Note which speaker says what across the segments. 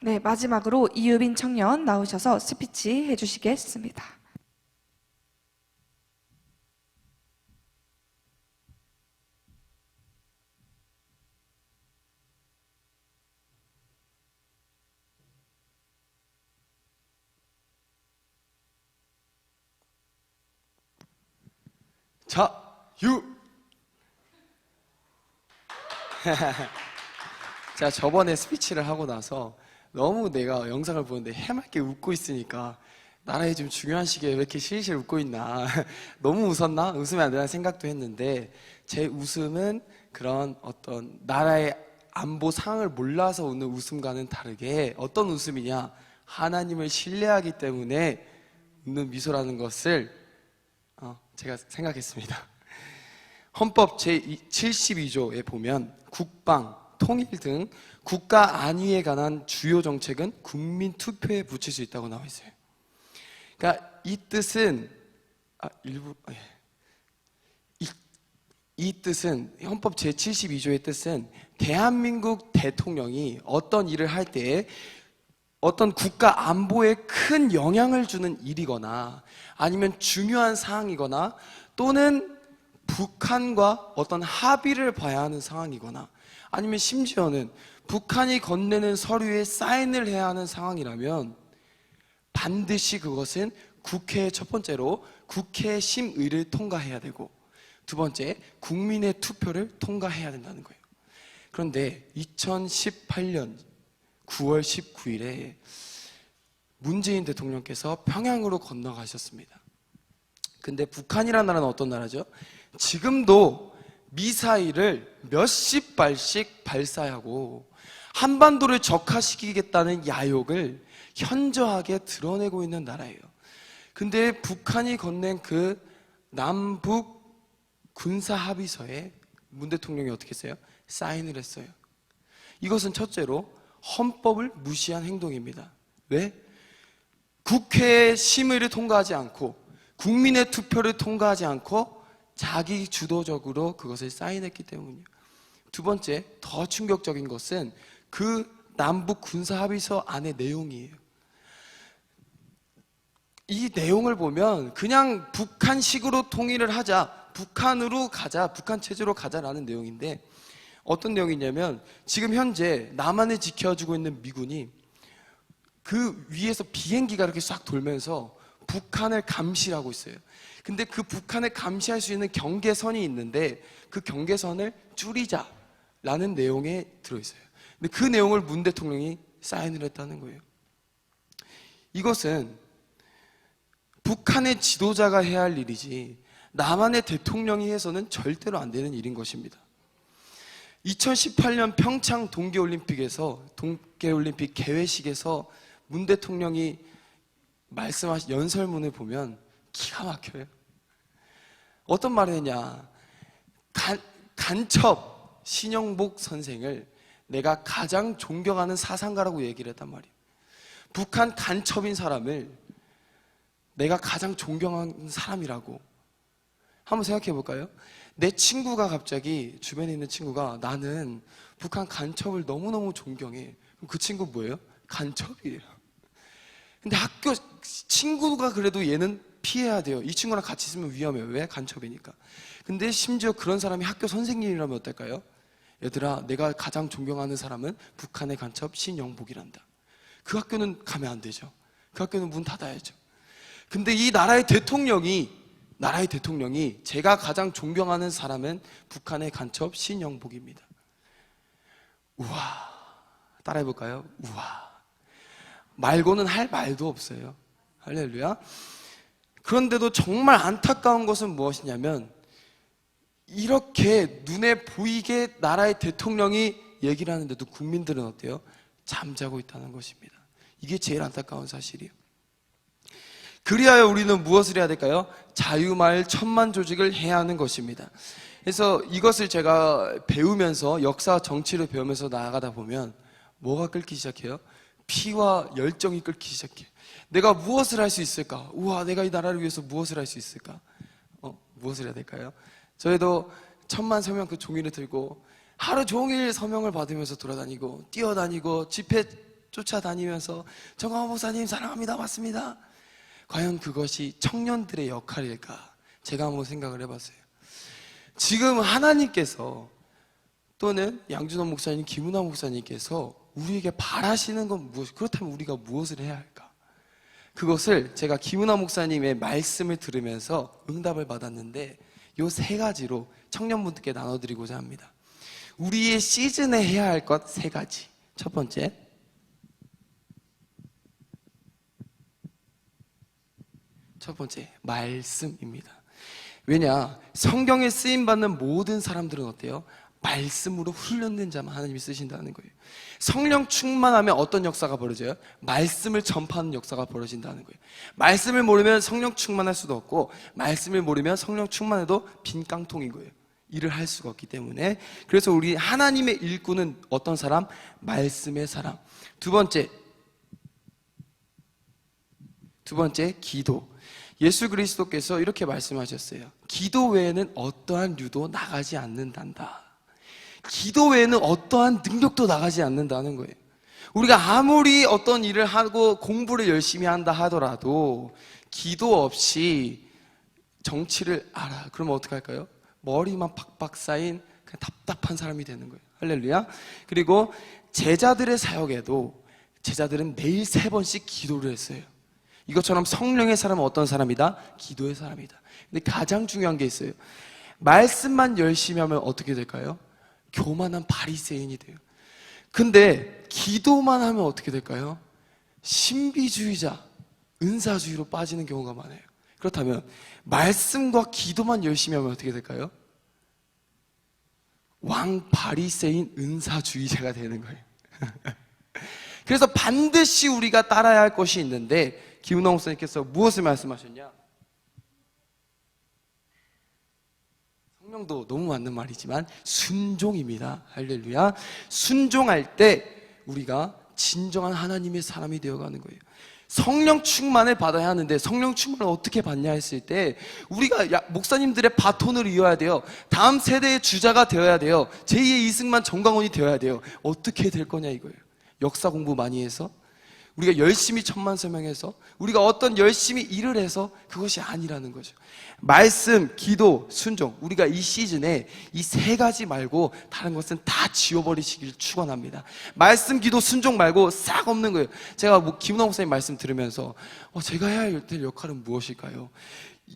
Speaker 1: 네, 마지막으로 이유빈 청년 나오셔서 스피치 해주시겠습니다.
Speaker 2: 자, 제가 저번에 스피치를 하고 나서 너무 내가 영상을 보는데 해맑게 웃고 있으니까 나라에 좀 중요한 시기에 왜 이렇게 실실 웃고 있나 너무 웃었나? 웃으면 안 되나 생각도 했는데 제 웃음은 그런 어떤 나라의 안보 상황을 몰라서 웃는 웃음과는 다르게 어떤 웃음이냐, 하나님을 신뢰하기 때문에 웃는 미소라는 것을 제가 생각했습니다. 헌법 제72조에 보면 국방, 통일 등 국가 안위에 관한 주요 정책은 국민 투표에 붙일 수 있다고 나와 있어요. 그러니까 이 뜻은 이 뜻은 헌법 제72조의 뜻은 대한민국 대통령이 어떤 일을 할 때에 어떤 국가 안보에 큰 영향을 주는 일이거나 아니면 중요한 사항이거나 또는 북한과 어떤 합의를 봐야 하는 상황이거나 아니면 심지어는 북한이 건네는 서류에 사인을 해야 하는 상황이라면 반드시 그것은 국회의 첫 번째로 국회 심의를 통과해야 되고 두 번째 국민의 투표를 통과해야 된다는 거예요. 그런데 2018년 9월 19일에 문재인 대통령께서 평양으로 건너가셨습니다. 근데 북한이라는 나라는 어떤 나라죠? 지금도 미사일을 몇십 발씩 발사하고 한반도를 적화시키겠다는 야욕을 현저하게 드러내고 있는 나라예요. 근데 북한이 건넨 그 남북 군사 합의서에 문 대통령이 어떻게 했어요? 사인을 했어요. 이것은 첫째로 헌법을 무시한 행동입니다. 왜? 국회의 심의를 통과하지 않고 국민의 투표를 통과하지 않고 자기 주도적으로 그것을 사인했기 때문이에요. 두 번째, 더 충격적인 것은 그 남북 군사 합의서 안의 내용이에요. 이 내용을 보면 그냥 북한식으로 통일을 하자, 북한으로 가자, 북한 체제로 가자라는 내용인데 어떤 내용이냐면 지금 현재 남한을 지켜주고 있는 미군이 그 위에서 비행기가 이렇게 싹 돌면서 북한을 감시하고 있어요. 근데 그 북한을 감시할 수 있는 경계선이 있는데 그 경계선을 줄이자라는 내용에 들어있어요. 근데 그 내용을 문 대통령이 사인을 했다는 거예요. 이것은 북한의 지도자가 해야 할 일이지 남한의 대통령이 해서는 절대로 안 되는 일인 것입니다. 2018년 평창 동계올림픽 개회식에서 문 대통령이 말씀하신 연설문을 보면 기가 막혀요. 어떤 말을 했냐? 간첩 신영복 선생을 내가 가장 존경하는 사상가라고 얘기를 했단 말이에요. 북한 간첩인 사람을 내가 가장 존경하는 사람이라고. 한번 생각해 볼까요? 내 친구가 갑자기 주변에 있는 친구가 나는 북한 간첩을 너무너무 존경해. 그럼 그 친구 뭐예요? 간첩이에요. 근데 학교 친구가 그래도 얘는 피해야 돼요. 이 친구랑 같이 있으면 위험해요. 왜? 간첩이니까. 근데 심지어 그런 사람이 학교 선생님이라면 어떨까요? 얘들아, 내가 가장 존경하는 사람은 북한의 간첩 신영복이란다. 그 학교는 가면 안 되죠. 그 학교는 문 닫아야죠. 근데 이 나라의 대통령이 제가 가장 존경하는 사람은 북한의 간첩 신영복입니다. 우와. 따라해볼까요? 우와. 말고는 할 말도 없어요. 할렐루야. 그런데도 정말 안타까운 것은 무엇이냐면 이렇게 눈에 보이게 나라의 대통령이 얘기를 하는데도 국민들은 어때요? 잠자고 있다는 것입니다. 이게 제일 안타까운 사실이에요. 그리하여 우리는 무엇을 해야 될까요? 자유마을 천만 조직을 해야 하는 것입니다. 그래서 이것을 제가 배우면서 역사와 정치를 배우면서 나아가다 보면 뭐가 끓기 시작해요? 피와 열정이 끓기 시작해요. 내가 무엇을 할 수 있을까? 우와, 내가 이 나라를 위해서 무엇을 할 수 있을까? 무엇을 해야 될까요? 저희도 천만 서명 그 종이를 들고 하루 종일 서명을 받으면서 돌아다니고 뛰어다니고 집회 쫓아다니면서 정광호 목사님 사랑합니다, 맞습니다. 과연 그것이 청년들의 역할일까? 제가 한번 생각을 해봤어요. 지금 하나님께서 또는 양준호 목사님, 김은하 목사님께서 우리에게 바라시는 건 무엇? 그렇다면 우리가 무엇을 해야 할까? 그것을 제가 김은하 목사님의 말씀을 들으면서 응답을 받았는데 이 세 가지로 청년분들께 나눠드리고자 합니다. 우리의 시즌에 해야 할 것 세 가지. 첫 번째, 말씀입니다. 왜냐? 성경에 쓰임받는 모든 사람들은 어때요? 말씀으로 훈련된 자만 하나님이 쓰신다는 거예요. 성령 충만하면 어떤 역사가 벌어져요? 말씀을 전파하는 역사가 벌어진다는 거예요. 말씀을 모르면 성령 충만할 수도 없고, 말씀을 모르면 성령 충만해도 빈 깡통인 거예요. 일을 할 수가 없기 때문에. 그래서 우리 하나님의 일꾼은 어떤 사람? 말씀의 사람. 두 번째, 기도. 예수 그리스도께서 이렇게 말씀하셨어요. 기도 외에는 어떠한 유도 나가지 않는단다. 기도 외에는 어떠한 능력도 나가지 않는다는 거예요. 우리가 아무리 어떤 일을 하고 공부를 열심히 한다 하더라도 기도 없이 정치를 알아. 그러면 어떻게 할까요? 머리만 팍팍 쌓인 그냥 답답한 사람이 되는 거예요. 할렐루야. 그리고 제자들의 사역에도 제자들은 매일 3번씩 기도를 했어요. 이것처럼 성령의 사람은 어떤 사람이다? 기도의 사람이다. 근데 가장 중요한 게 있어요. 말씀만 열심히 하면 어떻게 될까요? 교만한 바리새인이 돼요. 근데 기도만 하면 어떻게 될까요? 신비주의자, 은사주의로 빠지는 경우가 많아요. 그렇다면 말씀과 기도만 열심히 하면 어떻게 될까요? 왕 바리새인 은사주의자가 되는 거예요. 그래서 반드시 우리가 따라야 할 것이 있는데 김은하 목사님께서 무엇을 말씀하셨냐? 성령도 너무 맞는 말이지만 순종입니다. 할렐루야. 순종할 때 우리가 진정한 하나님의 사람이 되어가는 거예요. 성령 충만을 받아야 하는데 성령 충만을 어떻게 받냐 했을 때 우리가 목사님들의 바톤을 이어야 돼요. 다음 세대의 주자가 되어야 돼요. 제2의 이승만 정광훈이 되어야 돼요. 어떻게 될 거냐 이거예요. 역사 공부 많이 해서 우리가 열심히 천만 설명해서 우리가 어떤 열심히 일을 해서 그것이 아니라는 거죠. 말씀, 기도, 순종. 우리가 이 시즌에 이 3가지 말고 다른 것은 다 지워버리시길 축원합니다. 말씀, 기도, 순종 말고 싹 없는 거예요. 제가 김은하 목사님 말씀 들으면서 제가 해야 될 역할은 무엇일까요?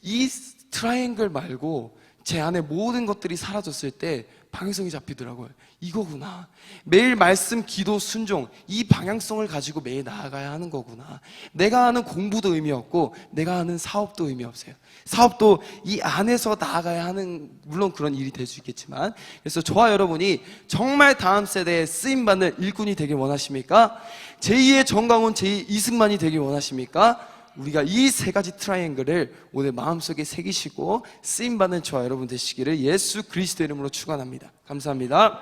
Speaker 2: 이 트라이앵글 말고 제 안에 모든 것들이 사라졌을 때 방향성이 잡히더라고요. 이거구나. 매일 말씀, 기도, 순종 이 방향성을 가지고 매일 나아가야 하는 거구나. 내가 하는 공부도 의미 없고 내가 하는 사업도 의미 없어요. 사업도 이 안에서 나아가야 하는 물론 그런 일이 될 수 있겠지만 그래서 저와 여러분이 정말 다음 세대에 쓰임받는 일꾼이 되길 원하십니까? 제2의 정광훈, 제2 이승만이 되길 원하십니까? 우리가 이 3가지 트라이앵글을 오늘 마음속에 새기시고 쓰임받는 저와 여러분 되시기를 예수 그리스도 이름으로 축원합니다. 감사합니다.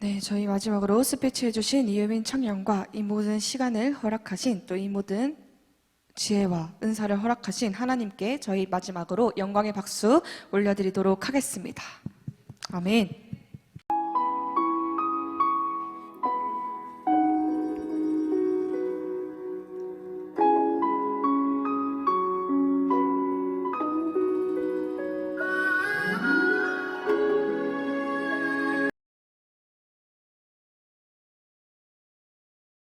Speaker 1: 네, 저희 마지막으로 스피치 해주신 이유빈 청년과 이 모든 시간을 허락하신 또 이 모든 지혜와 은사를 허락하신 하나님께 저희 마지막으로 영광의 박수 올려드리도록 하겠습니다. 아멘.